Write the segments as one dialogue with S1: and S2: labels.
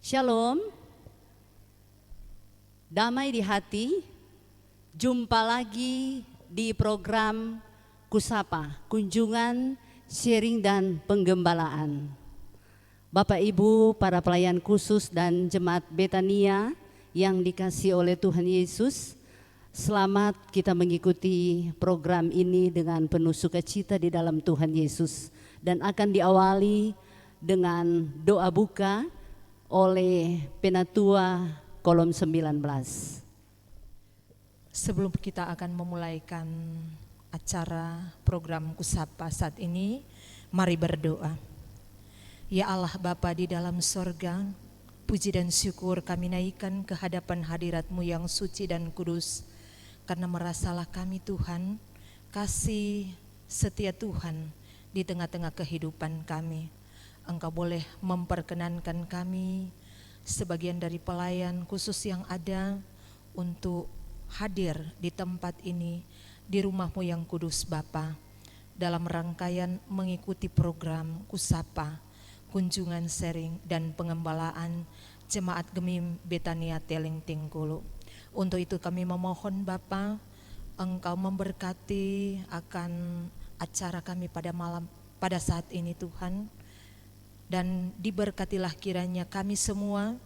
S1: Shalom, damai di hati, jumpa lagi di program Kusapa, kunjungan, sharing dan penggembalaan. Bapak Ibu, para pelayan khusus dan jemaat Betania yang dikasihi oleh Tuhan Yesus, selamat kita mengikuti program ini dengan penuh sukacita di dalam Tuhan Yesus, dan akan diawali dengan doa buka oleh Penatua kolom 19.
S2: Sebelum kita akan memulaikan acara program Kusapa saat ini, mari berdoa. Ya Allah Bapa di dalam sorga, puji dan syukur kami naikkan ke hadapan hadirat-Mu yang suci dan kudus, karena merasalah kami Tuhan, kasih setia Tuhan di tengah-tengah kehidupan kami. Engkau boleh memperkenankan kami sebagian dari pelayan khusus yang ada untuk hadir di tempat ini, di rumah-Mu yang kudus Bapa, dalam rangkaian mengikuti program Kusapa, kunjungan sharing dan pengembalaan Jemaat Gemim Betania Teleng Tingkulu. Untuk itu kami memohon Bapa, Engkau memberkati akan acara kami pada saat ini Tuhan. Dan diberkatilah kiranya kami semua,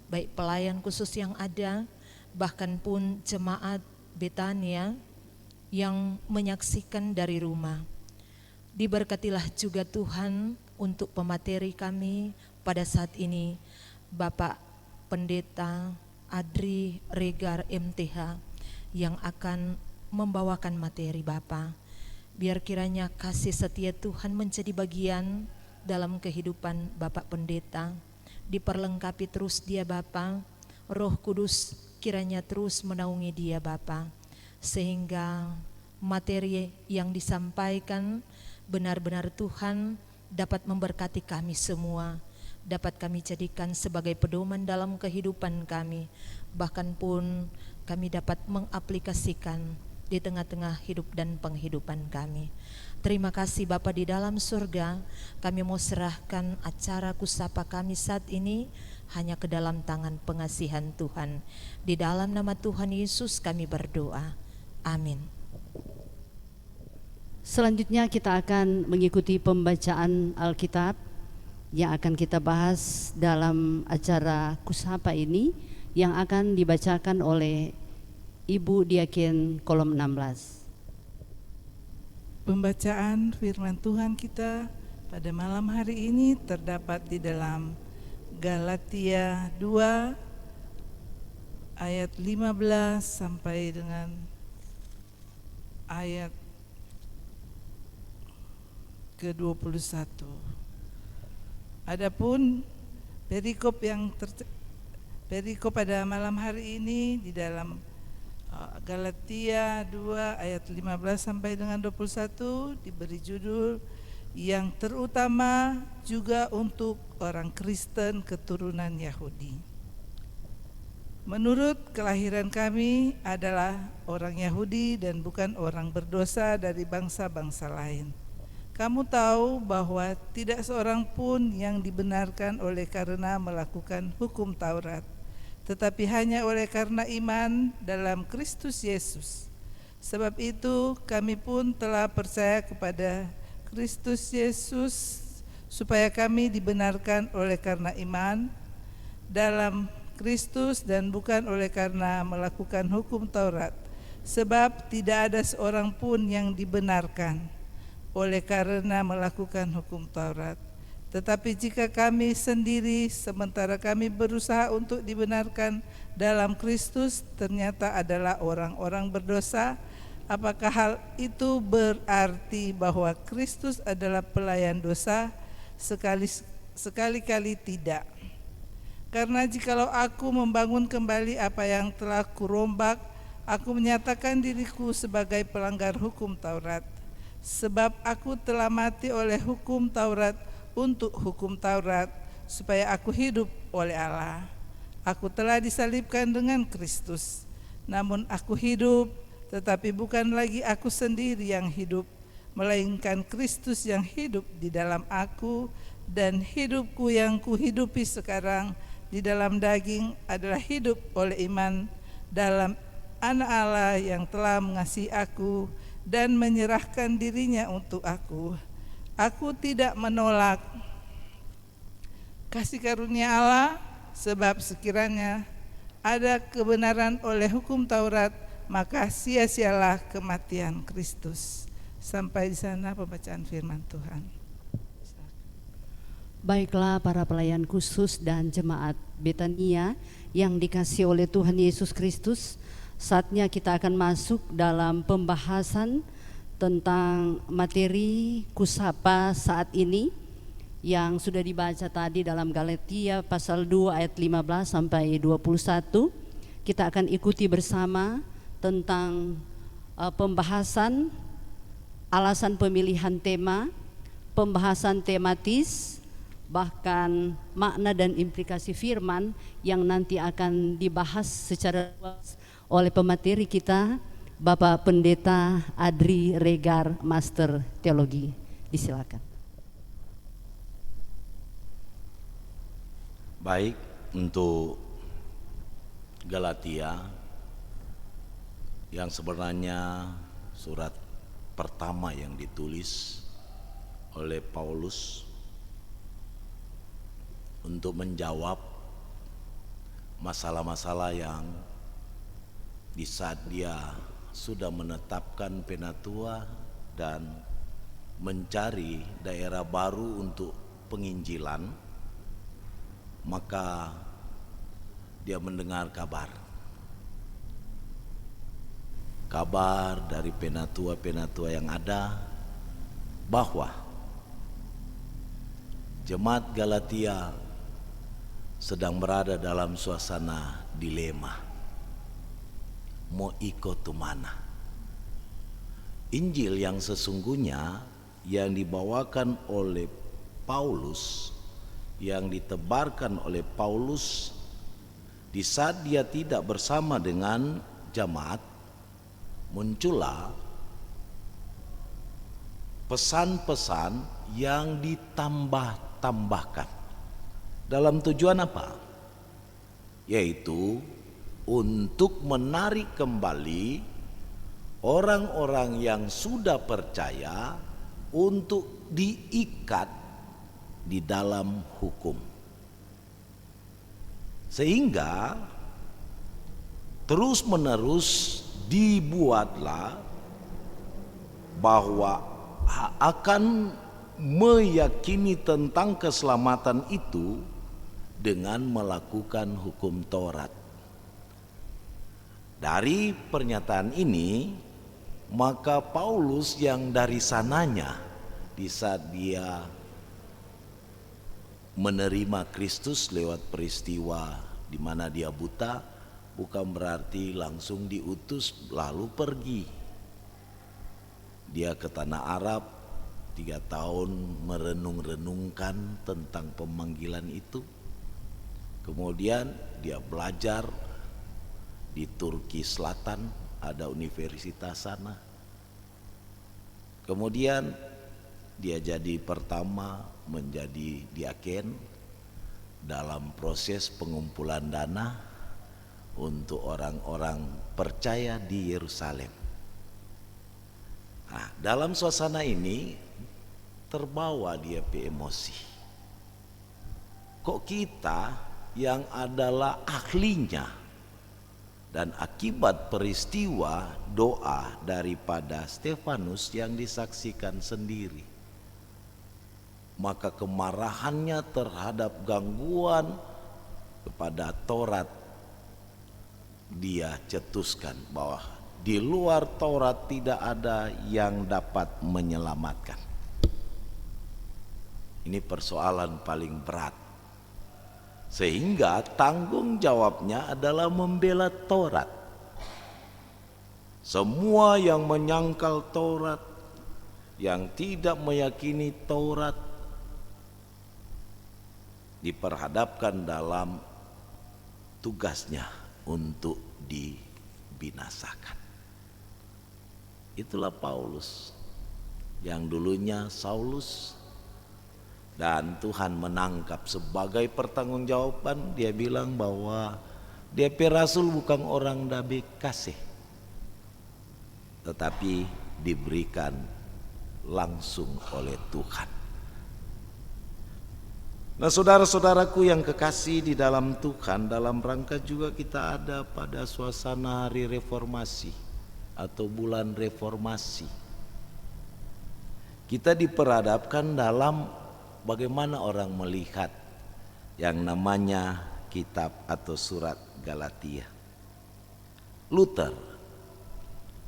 S2: baik pelayan khusus yang ada, bahkan pun jemaat Betania yang menyaksikan dari rumah. Diberkatilah juga Tuhan untuk pemateri kami pada saat ini, Bapak Pendeta Adri Regar MTH yang akan membawakan materi Bapak. Biar kiranya kasih setia Tuhan menjadi bagian dalam kehidupan Bapak Pendeta, diperlengkapi terus dia Bapa, Roh Kudus kiranya terus menaungi dia Bapa, sehingga materi yang disampaikan benar-benar Tuhan dapat memberkati kami semua, dapat kami jadikan sebagai pedoman dalam kehidupan kami, bahkan pun kami dapat mengaplikasikan di tengah-tengah hidup dan penghidupan kami. Terima kasih Bapa di dalam surga, kami mau serahkan acara Kusapa kami saat ini hanya ke dalam tangan pengasihan Tuhan. Di dalam nama Tuhan Yesus kami berdoa. Amin.
S1: Selanjutnya kita akan mengikuti pembacaan Alkitab yang akan kita bahas dalam acara Kusapa ini, yang akan dibacakan oleh Ibu Diaken kolom 16.
S3: Pembacaan firman Tuhan kita pada malam hari ini terdapat di dalam Galatia 2 ayat 15 sampai dengan ayat ke-21. Adapun perikop pada malam hari ini di dalam Galatia 2 ayat 15 sampai dengan 21 diberi judul yang terutama juga untuk orang Kristen keturunan Yahudi. Menurut kelahiran kami adalah orang Yahudi dan bukan orang berdosa dari bangsa-bangsa lain. Kamu tahu bahwa tidak seorang pun yang dibenarkan oleh karena melakukan hukum Taurat, tetapi hanya oleh karena iman dalam Kristus Yesus. Sebab itu kami pun telah percaya kepada Kristus Yesus supaya kami dibenarkan oleh karena iman dalam Kristus dan bukan oleh karena melakukan hukum Taurat. Sebab tidak ada seorang pun yang dibenarkan oleh karena melakukan hukum Taurat. Tetapi jika kami sendiri sementara kami berusaha untuk dibenarkan dalam Kristus ternyata adalah orang-orang berdosa, apakah hal itu berarti bahwa Kristus adalah pelayan dosa? Sekali-kali tidak. Karena jikalau aku membangun kembali apa yang telah kurombak, aku menyatakan diriku sebagai pelanggar hukum Taurat. Sebab aku telah mati oleh hukum Taurat untuk hukum Taurat, supaya aku hidup oleh Allah. Aku telah disalibkan dengan Kristus, namun aku hidup, tetapi bukan lagi aku sendiri yang hidup, melainkan Kristus yang hidup di dalam aku, dan hidupku yang kuhidupi sekarang di dalam daging adalah hidup oleh iman dalam Anak Allah yang telah mengasihi aku dan menyerahkan dirinya untuk aku. Aku tidak menolak kasih karunia Allah, sebab sekiranya ada kebenaran oleh hukum Taurat, maka sia-sialah kematian Kristus. Sampai di sana pembacaan firman Tuhan.
S1: Baiklah para pelayan khusus dan jemaat Betania yang dikasihi oleh Tuhan Yesus Kristus, saatnya kita akan masuk dalam pembahasan tentang materi kusapa saat ini yang sudah dibaca tadi dalam Galatia pasal 2 ayat 15 sampai 21. Kita akan ikuti bersama tentang pembahasan alasan pemilihan tema, pembahasan tematis, bahkan makna dan implikasi firman yang nanti akan dibahas secara luas oleh pemateri kita, Bapak Pendeta Adri Regar, Master Teologi. Disilakan.
S4: Baik, untuk Galatia yang sebenarnya surat pertama yang ditulis oleh Paulus untuk menjawab masalah-masalah yang di saat dia sudah menetapkan penatua dan mencari daerah baru untuk penginjilan, maka dia mendengar kabar dari penatua-penatua yang ada bahwa jemaat Galatia sedang berada dalam suasana dilema, mau ikut kemana. Injil yang sesungguhnya yang dibawakan oleh Paulus, yang ditebarkan oleh Paulus di saat dia tidak bersama dengan jemaat, muncullah pesan-pesan yang ditambah-tambahkan. Dalam tujuan apa? Yaitu untuk menarik kembali orang-orang yang sudah percaya untuk diikat di dalam hukum, sehingga terus-menerus dibuatlah bahwa akan meyakini tentang keselamatan itu dengan melakukan hukum Taurat. Dari pernyataan ini, maka Paulus yang dari sananya di saat dia menerima Kristus lewat peristiwa di mana dia buta, bukan berarti langsung diutus lalu pergi. Dia ke tanah Arab 3 tahun merenung-renungkan tentang pemanggilan itu. Kemudian dia belajar di Turki Selatan, ada universitas sana. Kemudian dia jadi pertama menjadi diaken dalam proses pengumpulan dana untuk orang-orang percaya di Yerusalem. Nah, dalam suasana ini terbawa dia emosi. Kok kita yang adalah ahlinya dan akibat peristiwa doa daripada Stefanus yang disaksikan sendiri, maka kemarahannya terhadap gangguan kepada Taurat dia cetuskan bahwa di luar Taurat tidak ada yang dapat menyelamatkan. Ini persoalan paling berat, sehingga tanggung jawabnya adalah membela Taurat. Semua yang menyangkal Taurat, yang tidak meyakini Taurat, diperhadapkan dalam tugasnya untuk dibinasakan. Itulah Paulus yang dulunya Saulus, Dan Tuhan menangkap sebagai pertanggungjawaban. Dia bilang bahwa DP Rasul bukan orang dabe kasih, tetapi diberikan langsung oleh Tuhan. Nah, saudara-saudaraku yang kekasih di dalam Tuhan, dalam rangka juga kita ada pada suasana hari reformasi atau bulan reformasi. Kita diperhadapkan dalam bagaimana orang melihat yang namanya kitab atau surat Galatia. Luther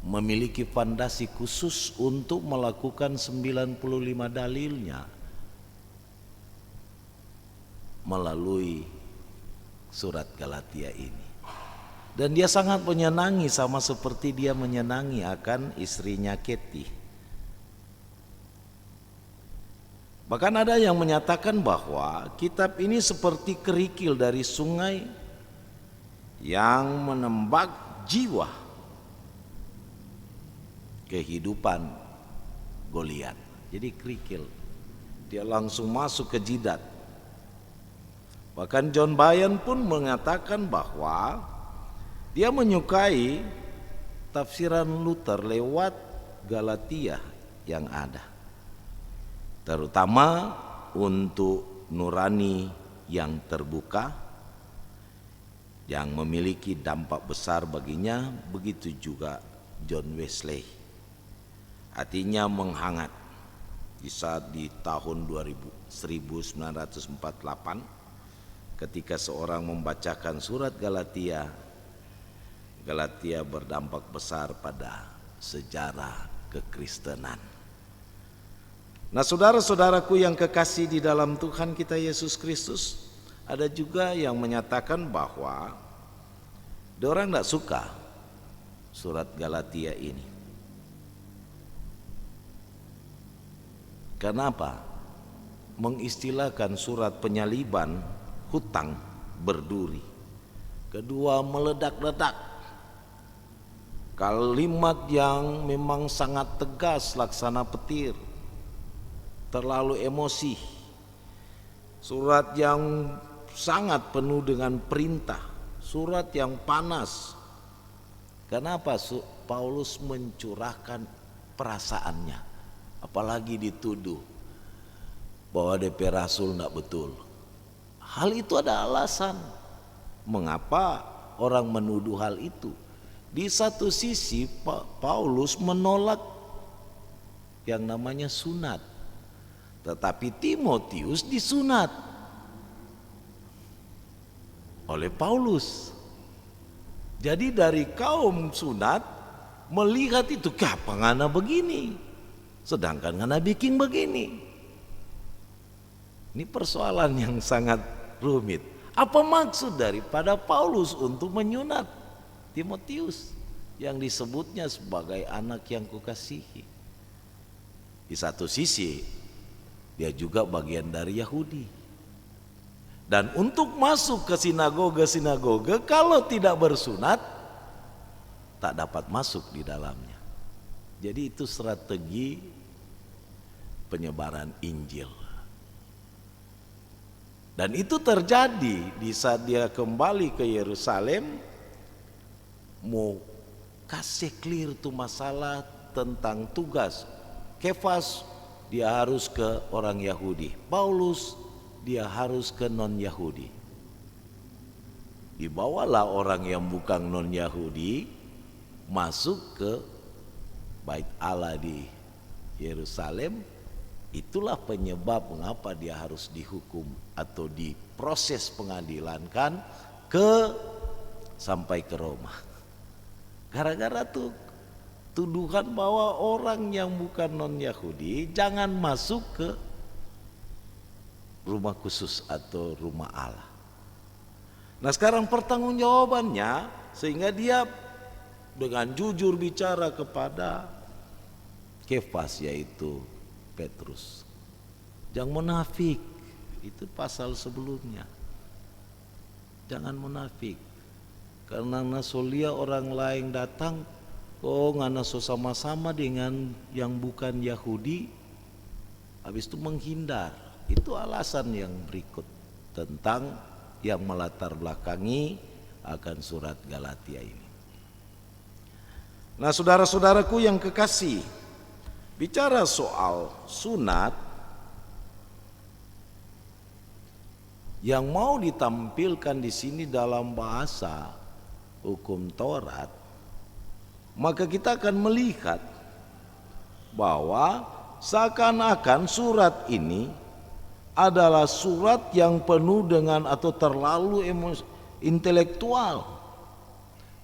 S4: memiliki fondasi khusus untuk melakukan 95 dalilnya melalui surat Galatia ini. Dan dia sangat menyenangi, sama seperti dia menyenangi akan istrinya Katie. Bahkan ada yang menyatakan bahwa kitab ini seperti kerikil dari sungai yang menembak jiwa kehidupan Goliat. Jadi kerikil, dia langsung masuk ke jidat. Bahkan John Bunyan pun mengatakan bahwa dia menyukai tafsiran Luther lewat Galatia yang ada, terutama untuk nurani yang terbuka, yang memiliki dampak besar baginya. Begitu juga John Wesley, hatinya menghangat di saat di tahun 1948 ketika seorang membacakan surat Galatia. Galatia berdampak besar pada sejarah kekristenan. Nah, saudara-saudaraku yang kekasih di dalam Tuhan kita Yesus Kristus, ada juga yang menyatakan bahwa orang tidak suka surat Galatia ini. Kenapa? Mengistilahkan surat penyaliban hutang berduri. Kedua, meledak-ledak. Kalimat yang memang sangat tegas laksana petir. Terlalu emosi. Surat yang sangat penuh dengan perintah, surat yang panas. Kenapa Paulus mencurahkan perasaannya, apalagi dituduh bahwa DP Rasul tidak betul. Hal itu ada alasan mengapa orang menuduh hal itu. Di satu sisi Paulus menolak yang namanya sunat, tetapi Timotius disunat oleh Paulus. Jadi dari kaum sunat melihat itu, kenapa ngana begini, sedangkan ngana bikin begini. Ini persoalan yang sangat rumit. Apa maksud daripada Paulus untuk menyunat Timotius yang disebutnya sebagai anak yang kukasihi? Di satu sisi dia juga bagian dari Yahudi. Dan untuk masuk ke sinagoga kalau tidak bersunat tak dapat masuk di dalamnya. Jadi itu strategi penyebaran Injil. Dan itu terjadi di saat dia kembali ke Yerusalem, mau kasih clear tuh masalah tentang tugas. Kefas dia harus ke orang Yahudi, Paulus dia harus ke non-Yahudi. Dibawalah orang yang bukan non-Yahudi masuk ke Bait Allah di Yerusalem. Itulah penyebab mengapa dia harus dihukum atau diproses pengadilan kan sampai ke Roma. Gara-gara tuh tuduhan bahwa orang yang bukan non-Yahudi jangan masuk ke rumah khusus atau rumah Allah. Nah, sekarang pertanggungjawabannya sehingga dia dengan jujur bicara kepada Kefas, yaitu Petrus, jangan munafik. Itu pasal sebelumnya, jangan munafik. Karena nasolia orang lain datang, ngana sama-sama dengan yang bukan Yahudi, habis itu menghindar. Itu alasan yang berikut tentang yang melatar belakangi akan surat Galatia ini. Nah, saudara-saudaraku yang kekasih, bicara soal sunat, yang mau ditampilkan di sini dalam bahasa hukum Taurat, maka kita akan melihat bahwa seakan-akan surat ini adalah surat yang penuh dengan atau terlalu intelektual,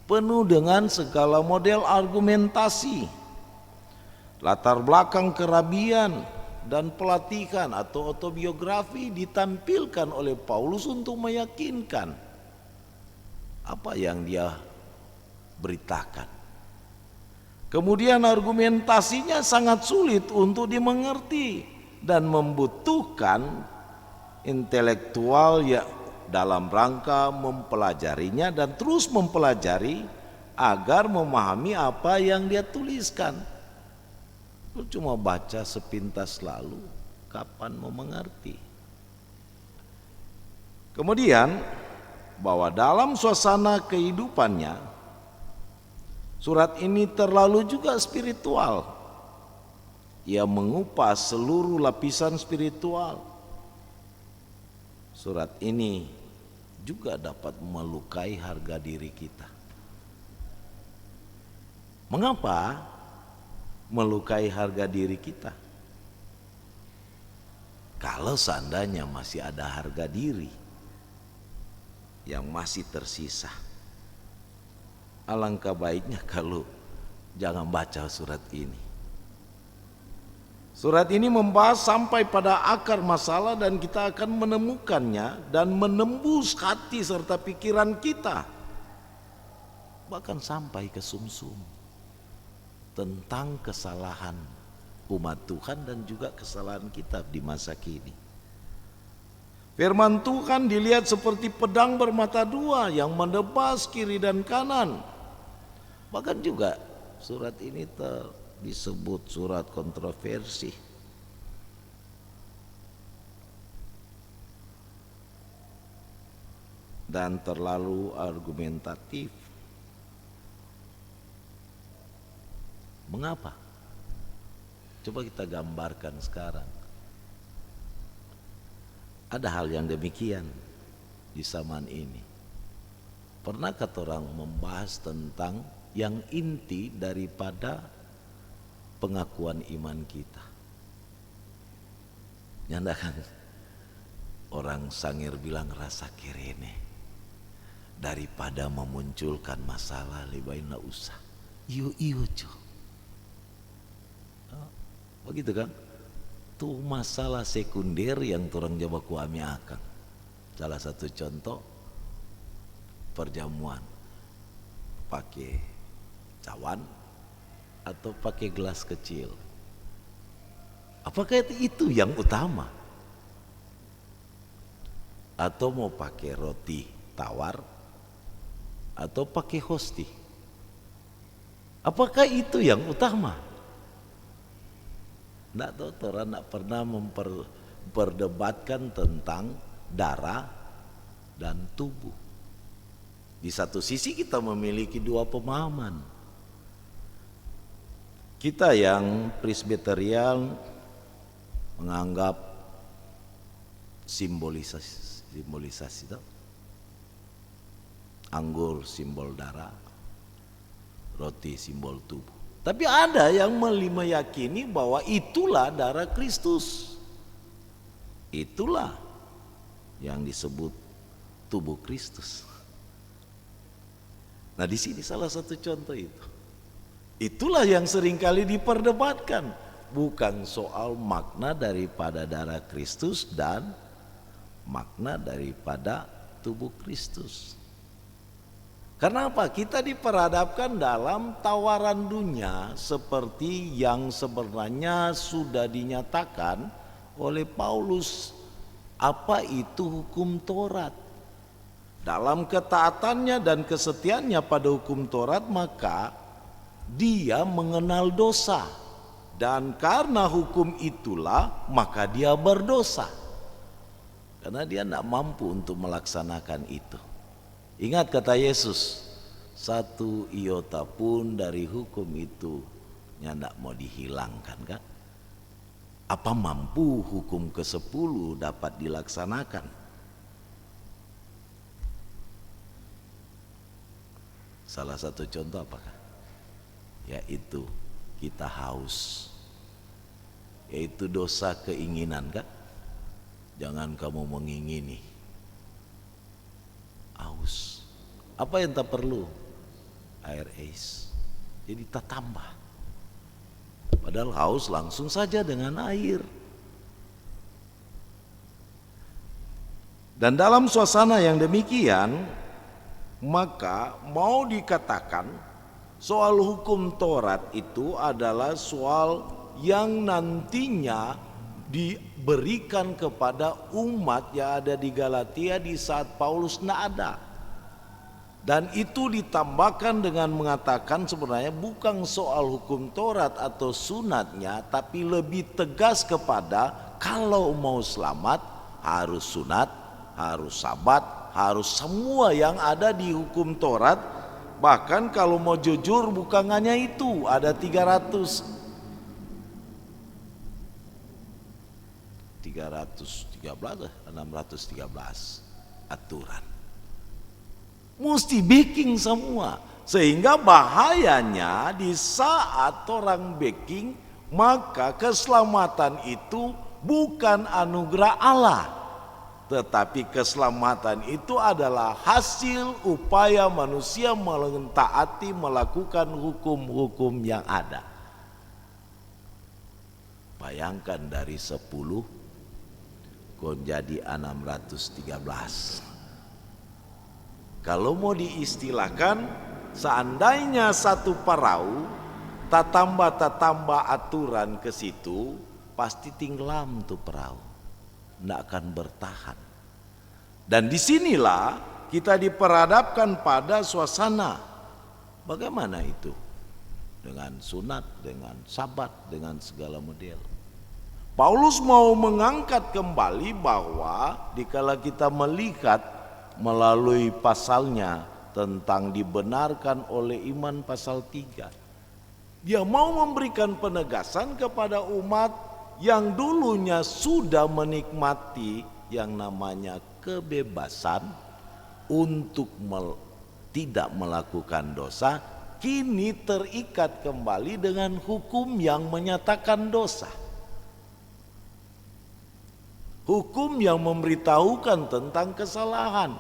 S4: penuh dengan segala model argumentasi, latar belakang kerabian dan pelatihan atau autobiografi ditampilkan oleh Paulus untuk meyakinkan apa yang dia beritakan. Kemudian argumentasinya sangat sulit untuk dimengerti dan membutuhkan intelektual ya dalam rangka mempelajarinya dan terus mempelajari agar memahami apa yang dia tuliskan. Cuma baca sepintas lalu, kapan mau mengerti? Kemudian bahwa dalam suasana kehidupannya, surat ini terlalu juga spiritual. Ia mengupas seluruh lapisan spiritual. Surat ini juga dapat melukai harga diri kita. Mengapa melukai harga diri kita? Kalau seandainya masih ada harga diri yang masih tersisa, alangkah baiknya kalau jangan baca surat ini. Surat ini membahas sampai pada akar masalah dan kita akan menemukannya dan menembus hati serta pikiran kita. Bahkan sampai ke sumsum tentang kesalahan umat Tuhan dan juga kesalahan kita di masa kini. Firman Tuhan dilihat seperti pedang bermata dua yang menebas kiri dan kanan. Bahkan juga surat ini disebut surat kontroversi. Dan terlalu argumentatif. Mengapa? Coba kita gambarkan sekarang. Ada hal yang demikian di zaman ini. Pernahkah orang membahas tentang yang inti daripada pengakuan iman kita? Nyandakan orang sangir bilang rasa kerene, daripada memunculkan masalah lebih baik nak usah. Iyo cu. Begitu kan? Tuh masalah sekunder yang orang Jawa kuami akang. Salah satu contoh perjamuan pakai cawan atau pakai gelas kecil. Apakah itu yang utama? Atau mau pakai roti tawar atau pakai hosti? Apakah itu yang utama? Nggak tahu, orang nggak pernah memperdebatkan tentang darah dan tubuh. Di satu sisi kita memiliki dua pemahaman. Kita yang Presbyterian menganggap simbolisasi itu, anggur simbol darah, roti simbol tubuh. Tapi ada yang meyakini bahwa itulah darah Kristus. Itulah yang disebut tubuh Kristus. Nah, di sini salah satu contoh itu. Itulah yang seringkali diperdebatkan, bukan soal makna daripada darah Kristus dan makna daripada tubuh Kristus. Karena apa? Kita diperhadapkan dalam tawaran dunia seperti yang sebenarnya sudah dinyatakan oleh Paulus. Apa itu hukum Taurat? Dalam ketaatannya dan kesetiaannya pada hukum Taurat, maka dia mengenal dosa. Dan karena hukum itulah, maka dia berdosa. karena dia tidak mampu untuk melaksanakan itu. Ingat kata Yesus, satu iota pun dari hukum itu tidak mau dihilangkan kan? Apa mampu hukum ke-10 dapat dilaksanakan? Salah satu contoh apakah? Yaitu kita haus, yaitu dosa keinginan kan? Jangan kamu mengingini. Haus. Apa yang tak perlu? Air es. Jadi tak tambah. Padahal haus langsung saja dengan air. Dan dalam suasana yang demikian, maka mau dikatakan soal hukum Taurat itu adalah soal yang nantinya diberikan kepada umat yang ada di Galatia di saat Paulus tidak ada. Dan itu ditambahkan dengan mengatakan sebenarnya bukan soal hukum Taurat atau sunatnya, tapi lebih tegas kepada kalau mau selamat harus sunat, harus sabat, harus semua yang ada di hukum Taurat. Bahkan kalau mau jujur bukan hanya itu, ada 613 aturan. Mesti baking semua. Sehingga bahayanya di saat orang baking, maka keselamatan itu bukan anugerah Allah, tetapi keselamatan itu adalah hasil upaya manusia mentaati melakukan hukum-hukum yang ada. Bayangkan dari 10 kok jadi 613. Kalau mau diistilahkan, seandainya satu perahu tak tambah aturan ke situ, pasti tenggelam tuh perahu, tidak akan bertahan. Dan disinilah kita diperhadapkan pada suasana bagaimana itu dengan sunat, dengan sabat, dengan segala model. Paulus mau mengangkat kembali bahwa dikala kita melihat melalui pasalnya tentang dibenarkan oleh iman pasal 3, dia mau memberikan penegasan kepada umat yang dulunya sudah menikmati yang namanya kebebasan untuk tidak melakukan dosa, kini terikat kembali dengan hukum yang menyatakan dosa. Hukum yang memberitahukan tentang kesalahan.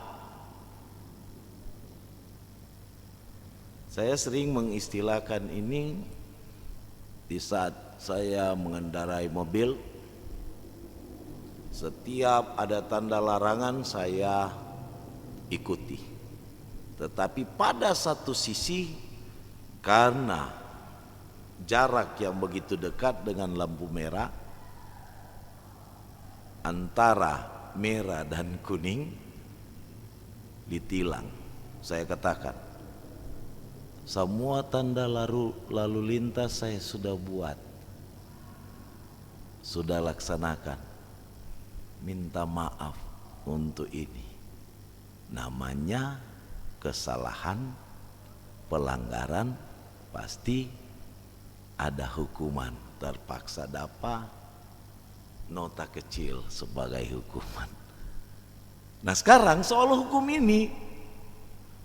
S4: Saya sering mengistilahkan ini di saat saya mengendarai mobil. Setiap ada tanda larangan saya ikuti. Tetapi pada satu sisi, karena jarak yang begitu dekat dengan lampu merah, antara merah dan kuning ditilang. Saya katakan, semua tanda lalu lintas saya sudah buat, sudah laksanakan. Minta maaf untuk ini. Namanya kesalahan, pelanggaran, pasti ada hukuman. Terpaksa dapat nota kecil sebagai hukuman. Nah sekarang soal hukum ini,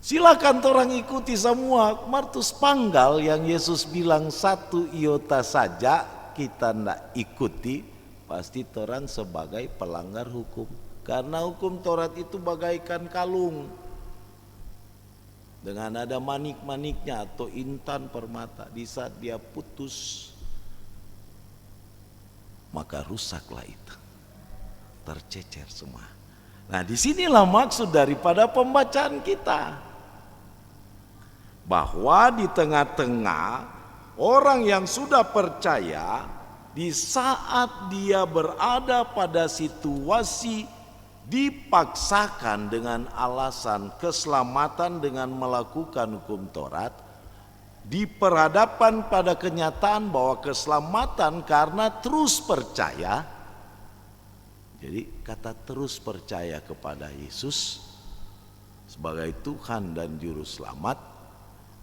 S4: silakan orang ikuti semua. Martus Panggal yang Yesus bilang satu iota saja kita tidak ikuti, pasti orang sebagai pelanggar hukum. Karena hukum Taurat itu bagaikan kalung dengan ada manik-maniknya atau intan permata. Di saat dia putus, maka rusaklah itu, tercecer semua. Nah disinilah maksud daripada pembacaan kita, bahwa di tengah-tengah orang yang sudah percaya, di saat dia berada pada situasi dipaksakan dengan alasan keselamatan dengan melakukan hukum Taurat, diperhadapkan pada kenyataan bahwa keselamatan karena terus percaya, Jadi kata terus percaya kepada Yesus sebagai Tuhan dan Juru Selamat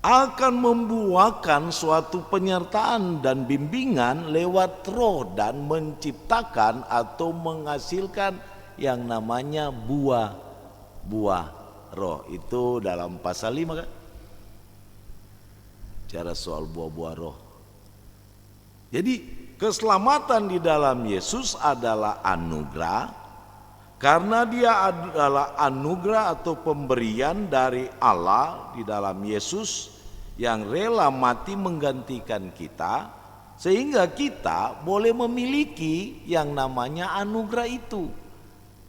S4: akan membuahkan suatu penyertaan dan bimbingan lewat roh dan menciptakan atau menghasilkan yang namanya buah roh. Itu dalam pasal 5 kan? Cara soal buah-buah roh. Jadi keselamatan di dalam Yesus adalah anugerah. Karena dia adalah anugerah atau pemberian dari Allah di dalam Yesus yang rela mati menggantikan kita, sehingga kita boleh memiliki yang namanya anugerah itu.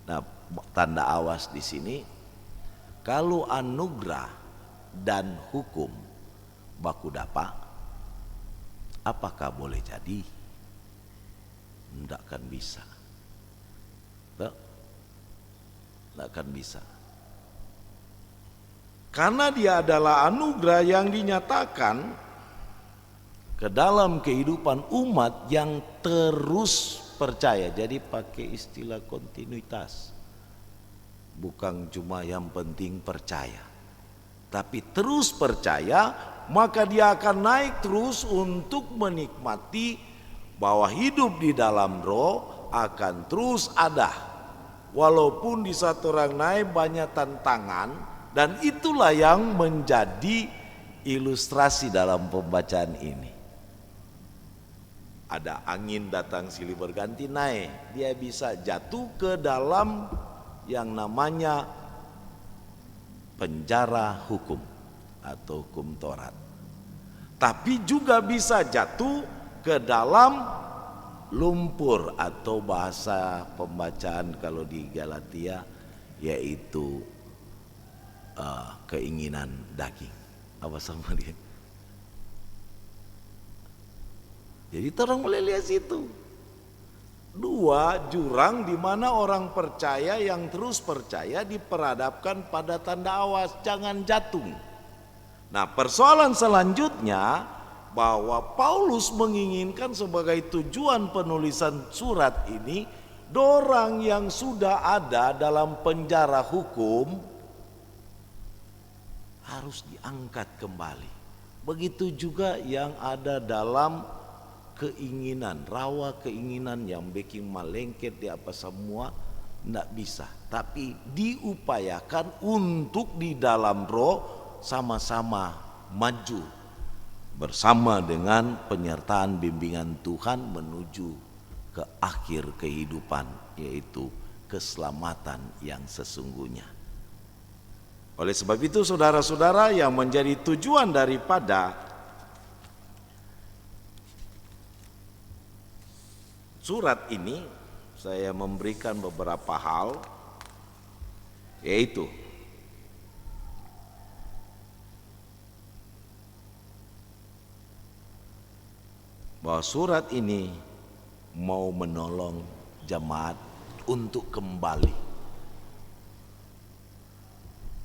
S4: Nah, tanda awas di sini, kalau anugerah dan hukum baku dapa, apakah boleh jadi? Tidak akan bisa. Tidak akan bisa. Karena dia adalah anugerah yang dinyatakan ke dalam kehidupan umat yang terus percaya. Jadi pakai istilah kontinuitas. Bukan cuma yang penting percaya, tapi terus percaya, maka dia akan naik terus untuk menikmati bahwa hidup di dalam roh akan terus ada. Walaupun di saat orang naik banyak tantangan, dan itulah yang menjadi ilustrasi dalam pembacaan ini. Ada angin datang silih berganti naik, dia bisa jatuh ke dalam yang namanya penjara hukum atau hukum Taurat. Tapi juga bisa jatuh ke dalam lumpur atau bahasa pembacaan kalau di Galatia yaitu keinginan daging. Apa sama dia? Jadi orang boleh lihat situ. Dua jurang di mana orang percaya yang terus percaya diperhadapkan pada tanda awas, jangan jatuh. Nah, persoalan selanjutnya bahwa Paulus menginginkan sebagai tujuan penulisan surat ini, dorang yang sudah ada dalam penjara hukum harus diangkat kembali. Begitu juga yang ada dalam keinginan, rawa keinginan yang bikin malengket di apa semua, tidak bisa. Tapi diupayakan untuk di dalam roh sama-sama maju bersama dengan penyertaan bimbingan Tuhan menuju ke akhir kehidupan, yaitu keselamatan yang sesungguhnya. Oleh sebab itu saudara-saudara, yang menjadi tujuan daripada surat ini, saya memberikan beberapa hal, yaitu bahwa surat ini mau menolong jemaat untuk kembali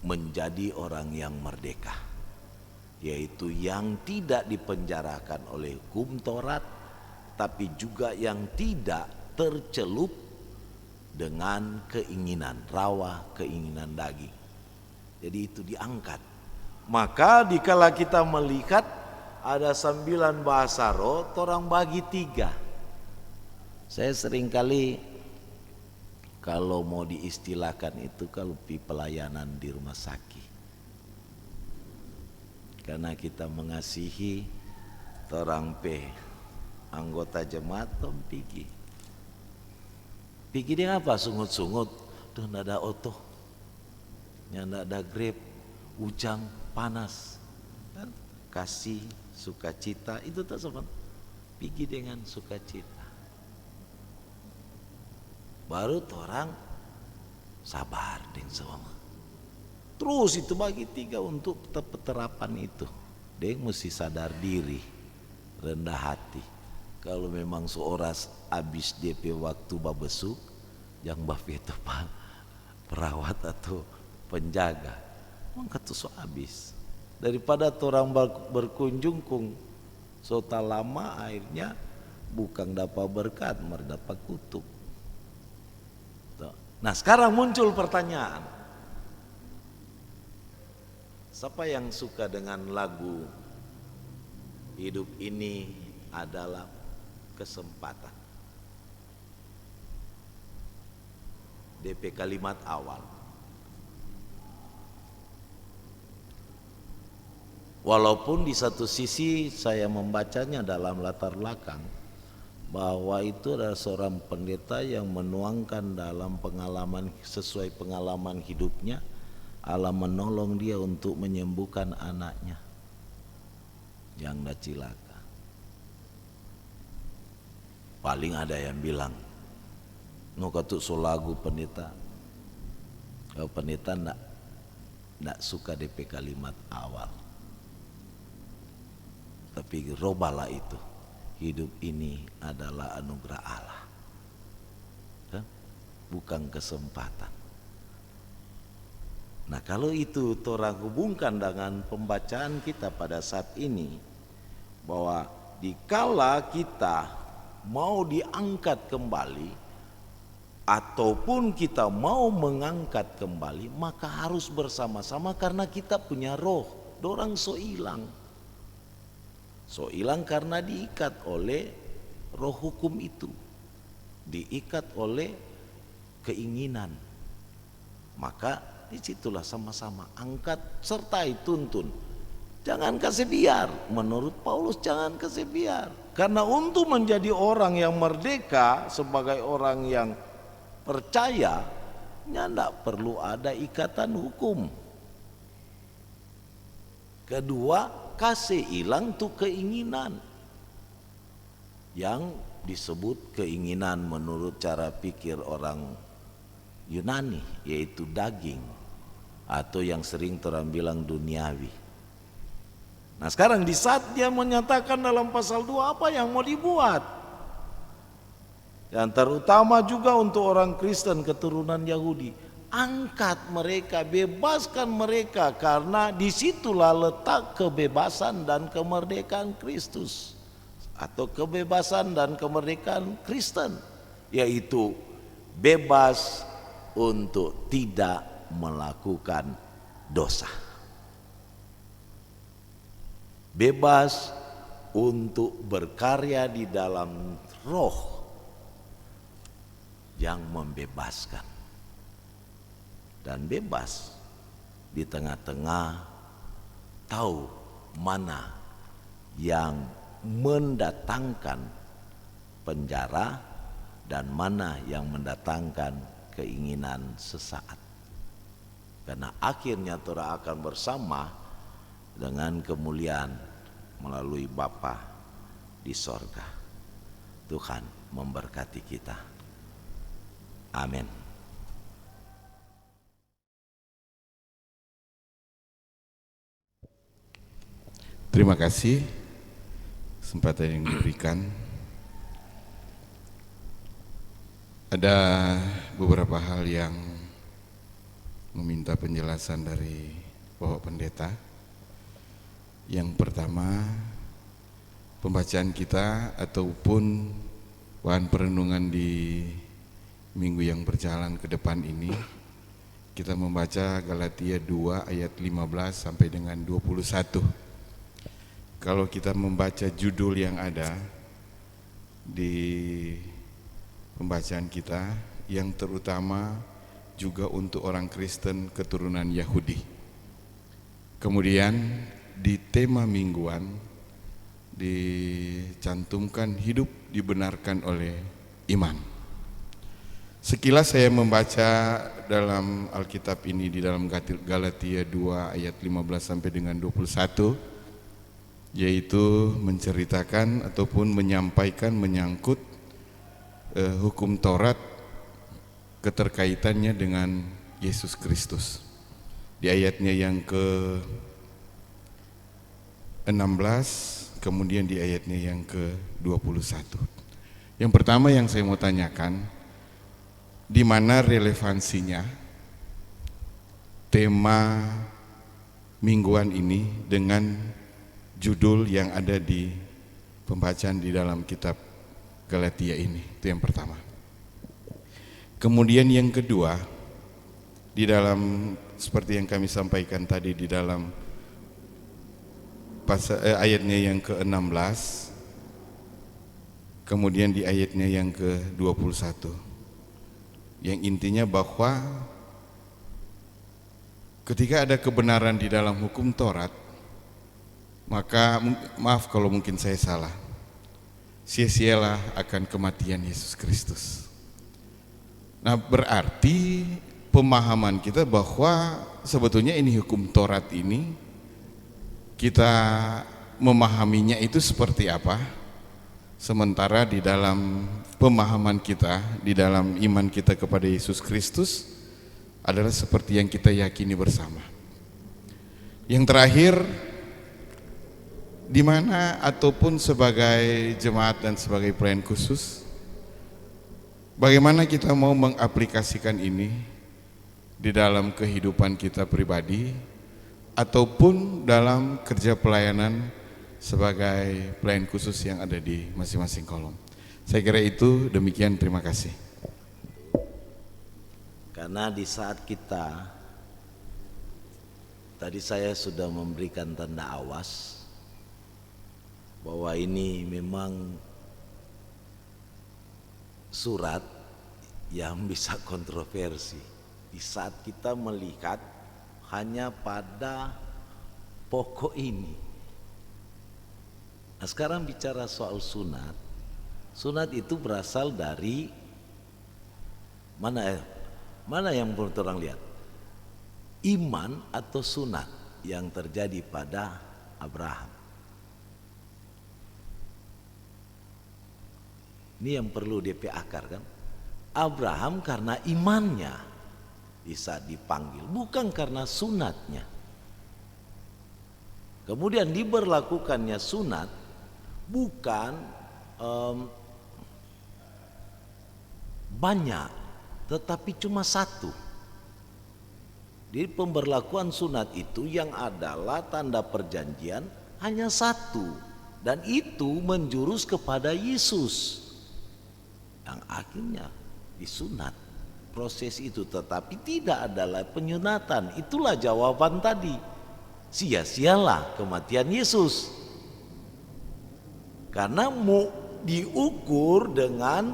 S4: menjadi orang yang merdeka, yaitu yang tidak dipenjarakan oleh hukum Taurat, tapi juga yang tidak tercelup dengan keinginan, rawa keinginan daging. Jadi itu diangkat. Maka dikala kita melihat ada 9 bahasa roh, orang bagi 3. Saya seringkali kalau mau diistilahkan itu kalau pelayanan di rumah sakit. Karena kita mengasihi orang anggota jemaat tom pigi. Pigi dia apa? Sungut-sungut. Tuh ndak ada oto. Ndak ada grab, ujang, panas. Kasih, sukacita, itu tak sama. Pergi dengan sukacita. Baru orang sabar dengan semua. Terus itu bagi 3 untuk penerapan itu. Dia mesti sadar diri, rendah hati. Kalau memang seorang habis DP waktu babesuk, yang bapak itu perawat atau penjaga, maka tuh so habis. Daripada orang berkunjung kung sota lama, akhirnya bukan dapat berkat, dapat kutuk. Nah, sekarang muncul pertanyaan. Siapa yang suka dengan lagu hidup ini adalah kesempatan? DP kalimat awal. Walaupun di satu sisi saya membacanya dalam latar belakang bahwa itu adalah seorang pendeta yang menuangkan dalam pengalaman, sesuai pengalaman hidupnya, Allah menolong dia untuk menyembuhkan anaknya yang dah cilaka. Paling ada yang bilang, no katuk so lagu pendeta, kalau pendeta ndak suka DP kalimat awal. Tapi robalah itu, hidup ini adalah anugerah Allah, bukan kesempatan. Nah, kalau itu orang hubungkan dengan pembacaan kita pada saat ini, bahwa dikala kita mau diangkat kembali ataupun kita mau mengangkat kembali, maka harus bersama-sama karena kita punya roh. Dorang so hilang. So hilang karena diikat oleh roh hukum itu, diikat oleh keinginan. Maka disitulah sama-sama angkat sertai tuntun. Jangan kasih biar, menurut Paulus jangan kasih biar. Karena untuk menjadi orang yang merdeka sebagai orang yang percaya, tidak perlu ada ikatan hukum. Kedua, kasih hilang tuh keinginan yang disebut keinginan menurut cara pikir orang Yunani, yaitu daging atau yang sering orang bilang duniawi. Nah, sekarang di saat dia menyatakan dalam pasal 2 apa yang mau dibuat, yang terutama juga untuk orang Kristen keturunan Yahudi, angkat mereka, bebaskan mereka, karena disitulah letak kebebasan dan kemerdekaan Kristus atau kebebasan dan kemerdekaan Kristen, yaitu bebas untuk tidak melakukan dosa, bebas untuk berkarya di dalam roh yang membebaskan, dan bebas di tengah-tengah tahu mana yang mendatangkan penjara dan mana yang mendatangkan keinginan sesaat. Karena akhirnya Torah akan bersama dengan kemuliaan melalui Bapa di sorga. Tuhan memberkati kita. Amin.
S5: Terima kasih kesempatan yang diberikan. Ada beberapa hal yang meminta penjelasan dari Bapak Pendeta. Yang pertama, pembacaan kita ataupun bahan perenungan di minggu yang berjalan ke depan ini, kita membaca Galatia 2 ayat 15 sampai dengan 21. Kalau kita membaca judul yang ada di pembacaan kita, yang terutama juga untuk orang Kristen keturunan Yahudi. Kemudian di tema mingguan dicantumkan hidup dibenarkan oleh iman. Sekilas saya membaca dalam Alkitab ini di dalam Galatia 2 ayat 15 sampai dengan 21, yaitu menceritakan ataupun menyampaikan menyangkut hukum Taurat, keterkaitannya dengan Yesus Kristus. Di ayatnya yang ke-16, kemudian di ayatnya yang ke-21. Yang pertama yang saya mau tanyakan, di mana relevansinya tema mingguan ini dengan judul yang ada di pembacaan di dalam kitab Galatia ini? Itu yang pertama. Kemudian yang kedua, di dalam seperti yang kami sampaikan tadi di dalam ayatnya yang ke-16, kemudian di ayatnya yang ke-21, yang intinya bahwa ketika ada kebenaran di dalam hukum Taurat, maka maaf kalau mungkin saya salah, sia-sialah akan kematian Yesus Kristus. Nah, berarti pemahaman kita bahwa sebetulnya ini hukum Taurat ini kita memahaminya itu seperti apa, sementara di dalam pemahaman kita, di dalam iman kita kepada Yesus Kristus adalah seperti yang kita yakini bersama. Yang terakhir, di mana ataupun sebagai jemaat dan sebagai pelayan khusus, bagaimana kita mau mengaplikasikan ini di dalam kehidupan kita pribadi ataupun dalam kerja pelayanan sebagai pelayan khusus yang ada di masing-masing kolom. Saya kira itu demikian, terima kasih.
S4: Karena di saat kita, tadi saya sudah memberikan tanda awas bahwa ini memang surat yang bisa kontroversi. Di saat kita melihat hanya pada pokok ini. Nah, sekarang bicara soal sunat. Sunat itu berasal dari mana yang perlu orang lihat? Iman atau sunat yang terjadi pada Abraham. Ini yang perlu DP akar kan? Abraham karena imannya bisa dipanggil, bukan karena sunatnya. Kemudian diberlakukannya sunat bukan banyak, tetapi cuma satu. Di pemberlakuan sunat itu yang adalah tanda perjanjian hanya satu, dan itu menjurus kepada Yesus yang akhirnya disunat. Proses itu tetapi tidak adalah penyunatan. Itulah jawaban tadi. Sia-sialah kematian Yesus. Karena mau diukur dengan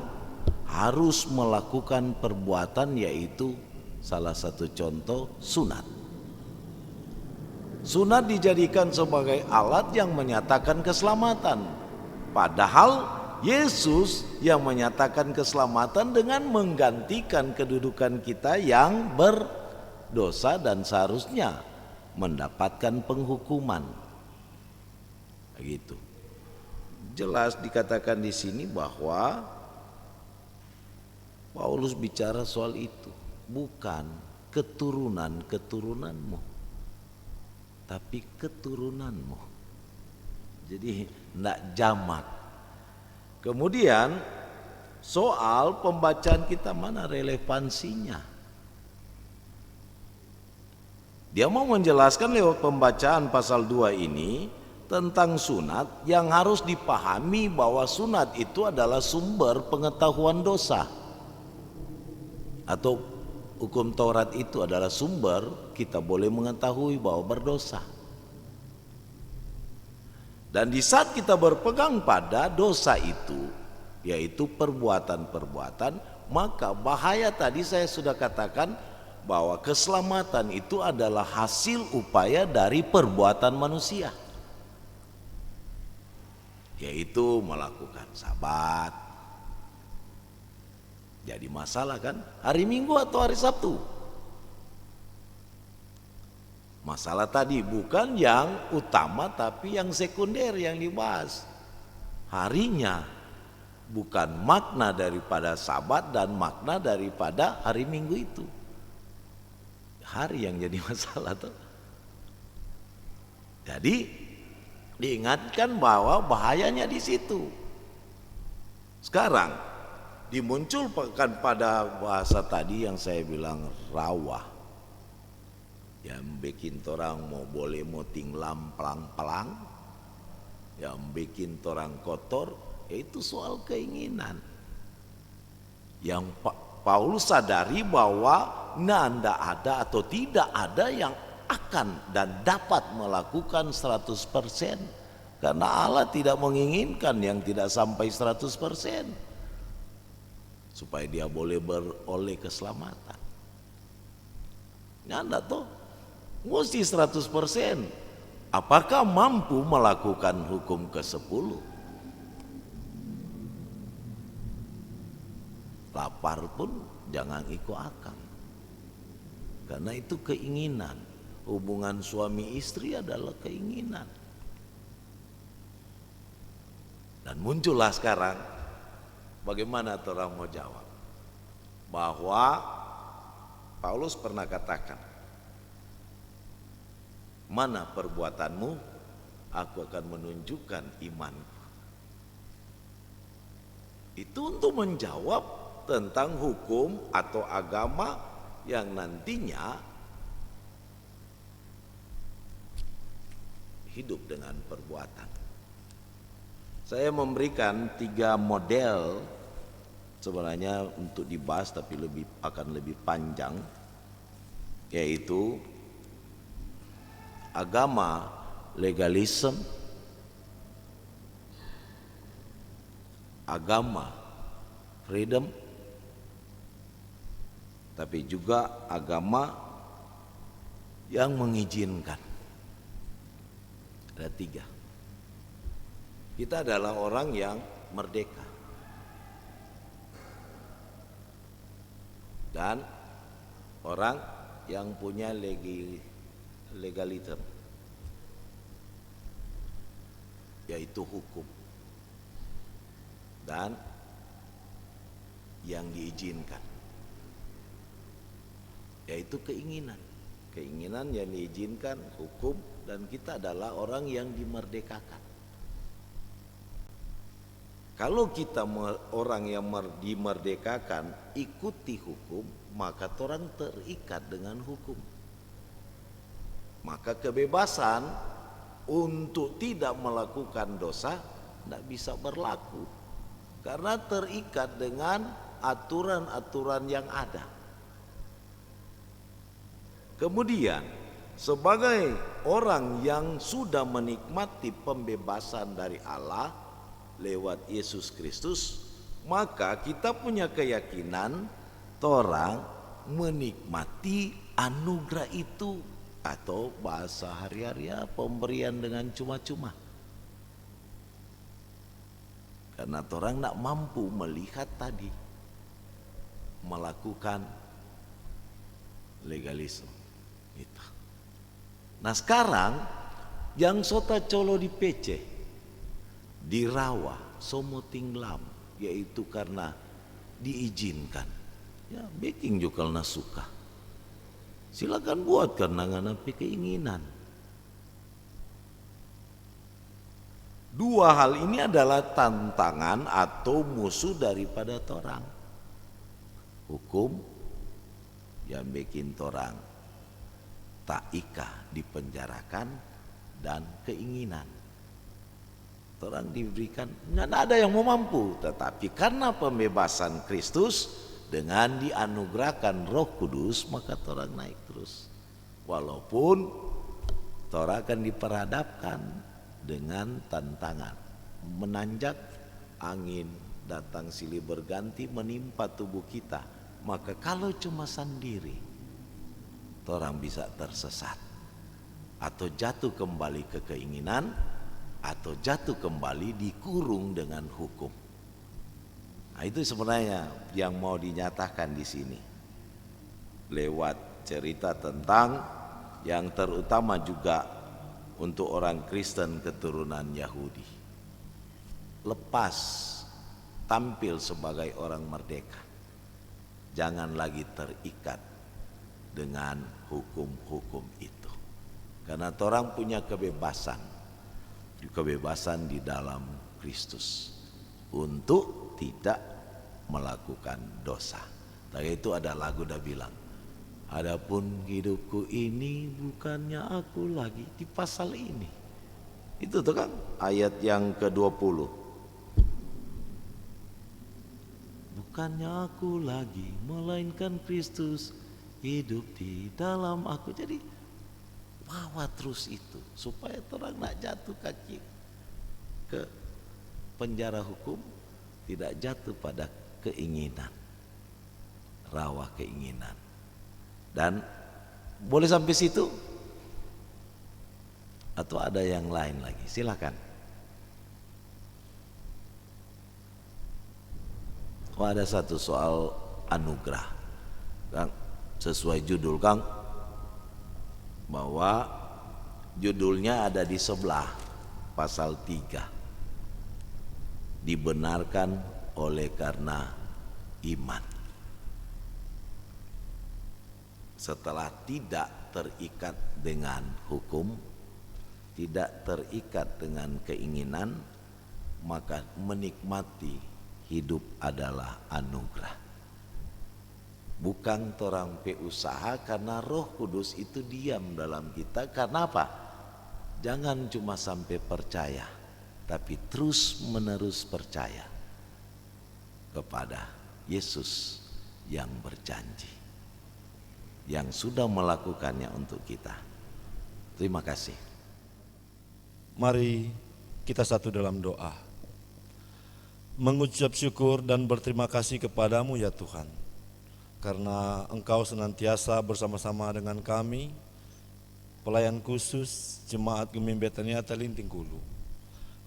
S4: harus melakukan perbuatan, yaitu salah satu contoh sunat. Sunat dijadikan sebagai alat yang menyatakan keselamatan. Padahal Yesus yang menyatakan keselamatan dengan menggantikan kedudukan kita yang berdosa dan seharusnya mendapatkan penghukuman. Begitu. Jelas dikatakan di sini bahwa Paulus bicara soal itu, bukan keturunan-keturunanmu, tapi keturunanmu. Jadi tidak jamak. Kemudian soal pembacaan kita, mana relevansinya? Dia mau menjelaskan lewat pembacaan pasal 2 ini tentang sunat yang harus dipahami bahwa sunat itu adalah sumber pengetahuan dosa. Atau hukum Taurat itu adalah sumber kita boleh mengetahui bahwa berdosa. Dan di saat kita berpegang pada dosa itu, yaitu perbuatan-perbuatan, maka bahaya tadi saya sudah katakan bahwa keselamatan itu adalah hasil upaya dari perbuatan manusia, yaitu melakukan sabat. Jadi masalah kan hari Minggu atau hari Sabtu. Masalah tadi bukan yang utama tapi yang sekunder yang dibahas. Harinya, bukan makna daripada sabat dan makna daripada hari Minggu itu. Hari yang jadi masalah tuh. Jadi diingatkan bahwa bahayanya di situ. Sekarang dimunculkan pada bahasa tadi yang saya bilang rawa, yang bikin orang mau boleh mau tinglam pelang-pelang, yang bikin orang kotor, yaitu soal keinginan. Yang Paulus sadari bahwa tidak ada atau tidak ada yang akan dan dapat melakukan 100%, karena Allah tidak menginginkan yang tidak sampai 100% supaya dia boleh beroleh keselamatan. Anda tuh mesti 100%. Apakah mampu melakukan hukum ke-10? Lapar pun jangan ikut akal, karena itu keinginan. Hubungan suami istri adalah keinginan. Dan muncullah sekarang, bagaimana orang mau jawab? Bahwa Paulus pernah katakan, mana perbuatanmu, aku akan menunjukkan imanku. Itu untuk menjawab tentang hukum atau agama yang nantinya hidup dengan perbuatan. Saya memberikan 3 model sebenarnya untuk dibahas, tapi akan lebih panjang, yaitu agama legalisme, agama freedom, tapi juga agama yang mengizinkan. Ada 3. Kita adalah orang yang merdeka, dan orang yang punya legalitas, yaitu hukum, dan yang diizinkan, yaitu keinginan yang diizinkan, hukum, dan kita adalah orang yang dimerdekakan. Kalau kita orang yang dimerdekakan ikuti hukum, maka orang terikat dengan hukum. Maka kebebasan untuk tidak melakukan dosa tidak bisa berlaku, karena terikat dengan aturan-aturan yang ada. Kemudian sebagai orang yang sudah menikmati pembebasan dari Allah lewat Yesus Kristus, maka kita punya keyakinan orang menikmati anugerah itu, atau bahasa hari-hari pemberian dengan cuma-cuma. Karena orang tidak mampu melihat tadi, melakukan legalisme itu. Nah sekarang yang sota colo di PC, di rawa, somo tinglam, yaitu karena diizinkan. Ya, baking juga karena suka. Silakan buat karena nganapi keinginan. 2 hal ini adalah tantangan atau musuh daripada orang. Hukum yang bikin orang tak ika dipenjarakan, dan keinginan. Orang diberikan, nggak ada yang mau mampu, tetapi karena pembebasan Kristus dengan dianugerahkan Roh Kudus, maka orang naik terus. Walaupun orang akan diperhadapkan dengan tantangan, menanjak angin datang silih berganti menimpa tubuh kita. Maka kalau cuma sendiri, orang bisa tersesat atau jatuh kembali ke keinginan, atau jatuh kembali dikurung dengan hukum. Nah, itu sebenarnya yang mau dinyatakan di sini lewat cerita tentang yang terutama juga untuk orang Kristen keturunan Yahudi. Lepas tampil sebagai orang merdeka, jangan lagi terikat dengan hukum-hukum itu, karena orang punya kebebasan di dalam Kristus untuk tidak melakukan dosa. Dari itu ada lagu dah bilang, adapun hidupku ini bukannya aku lagi, di pasal ini. Itu tuh kan ayat yang ke-20. bukannya aku lagi, melainkan Kristus hidup di dalam aku. Jadi bawa terus itu supaya orang tidak jatuh kaki ke penjara hukum, tidak jatuh pada keinginan, rawa keinginan. Dan boleh sampai situ atau ada yang lain lagi? Silakan. Oh, ada satu soal anugerah, Kang, sesuai judul Kang, bahwa judulnya ada di sebelah pasal 3, dibenarkan oleh karena iman. Setelah tidak terikat dengan hukum, tidak terikat dengan keinginan, maka menikmati hidup adalah anugerah. Bukan torang pe usaha, karena Roh Kudus itu diam dalam kita. Karena apa? Jangan cuma sampai percaya, tapi terus menerus percaya kepada Yesus yang berjanji, yang sudah melakukannya untuk kita. Terima kasih.
S6: Mari kita satu dalam doa. Mengucap syukur dan berterima kasih kepadamu ya Tuhan, karena Engkau senantiasa bersama-sama dengan kami, pelayan khusus Jemaat Gemim Betania Talinting Kulu,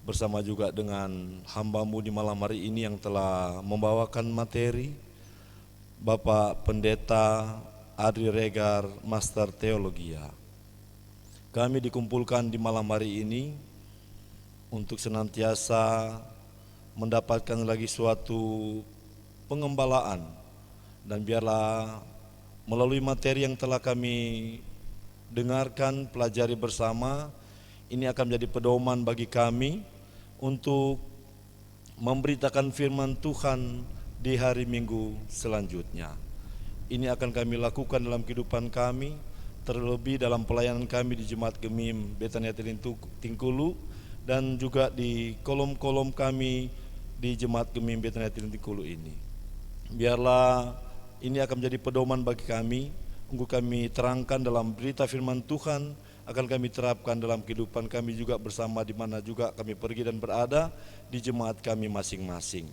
S6: bersama juga dengan hamba-Mu di malam hari ini yang telah membawakan materi, Bapak Pendeta Adri Regar, Master Teologia. Kami dikumpulkan di malam hari ini untuk senantiasa mendapatkan lagi suatu pengembalaan, dan biarlah melalui materi yang telah kami dengarkan, pelajari bersama, ini akan menjadi pedoman bagi kami untuk memberitakan firman Tuhan di hari Minggu selanjutnya. Ini akan kami lakukan dalam kehidupan kami, terlebih dalam pelayanan kami di Jemaat Gemim Betania Talinting Kulu, dan juga di kolom-kolom kami di Jemaat Gemim Betania Talinting Kulu ini. Biarlah ini akan menjadi pedoman bagi kami, untuk kami terangkan dalam berita firman Tuhan, akan kami terapkan dalam kehidupan kami juga bersama di mana juga kami pergi dan berada di jemaat kami masing-masing.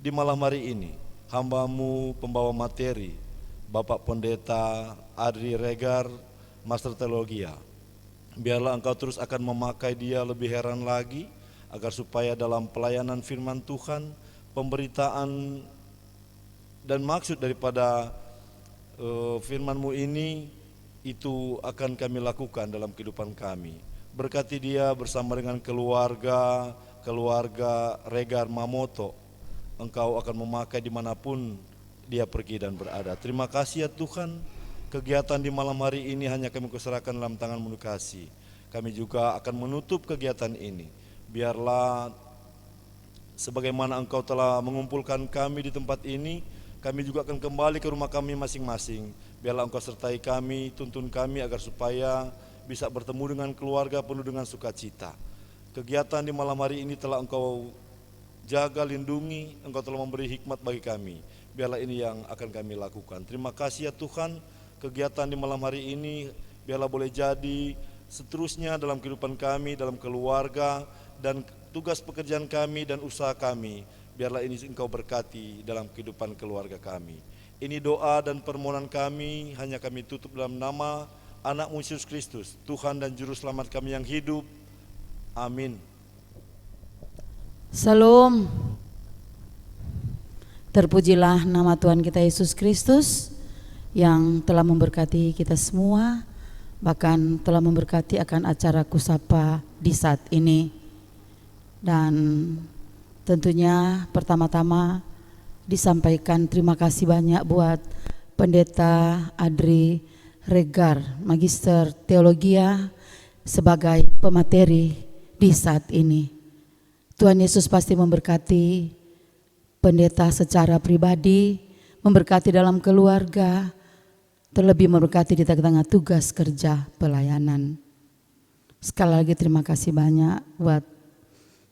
S6: Di malam hari ini, hamba-Mu pembawa materi, Bapak Pendeta Adri Regar, Master Teologia, biarlah Engkau terus akan memakai dia lebih heran lagi, agar supaya dalam pelayanan firman Tuhan, pemberitaan dan maksud daripada firman-Mu ini itu akan kami lakukan dalam kehidupan kami. Berkati dia bersama dengan keluarga Regar Mamoto. Engkau akan memakai dimanapun dia pergi dan berada. Terima kasih ya Tuhan, kegiatan di malam hari ini hanya kami kuserahkan dalam tangan-Mu kasih. Kami juga akan menutup kegiatan ini. Biarlah sebagaimana Engkau telah mengumpulkan kami di tempat ini, kami juga akan kembali ke rumah kami masing-masing. Biarlah Engkau sertai kami, tuntun kami agar supaya bisa bertemu dengan keluarga penuh dengan sukacita. Kegiatan di malam hari ini telah Engkau jaga, lindungi, Engkau telah memberi hikmat bagi kami. Biarlah ini yang akan kami lakukan. Terima kasih ya Tuhan, kegiatan di malam hari ini biarlah boleh jadi seterusnya dalam kehidupan kami, dalam keluarga, dan tugas pekerjaan kami dan usaha kami. Biarlah ini Engkau berkati dalam kehidupan keluarga kami. Ini doa dan permohonan kami, hanya kami tutup dalam nama Anak-Mu Yesus Kristus, Tuhan dan Juru Selamat kami yang hidup. Amin.
S7: Salam. Terpujilah nama Tuhan kita Yesus Kristus yang telah memberkati kita semua, bahkan telah memberkati akan acara Kusapa di saat ini. Dan tentunya pertama-tama disampaikan terima kasih banyak buat Pendeta Adri Regar, Magister Teologia, sebagai pemateri di saat ini. Tuhan Yesus pasti memberkati pendeta secara pribadi, memberkati dalam keluarga, terlebih memberkati di tengah-tengah tugas kerja pelayanan. Sekali lagi terima kasih banyak buat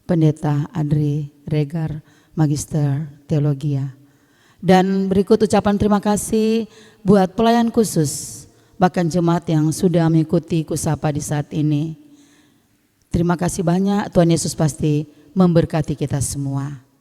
S7: Pendeta Adri Regar, Magister Teologia. Dan berikut ucapan terima kasih buat pelayan khusus, bahkan jemaat yang sudah mengikuti Kusapa di saat ini. Terima kasih banyak, Tuhan Yesus pasti memberkati kita semua.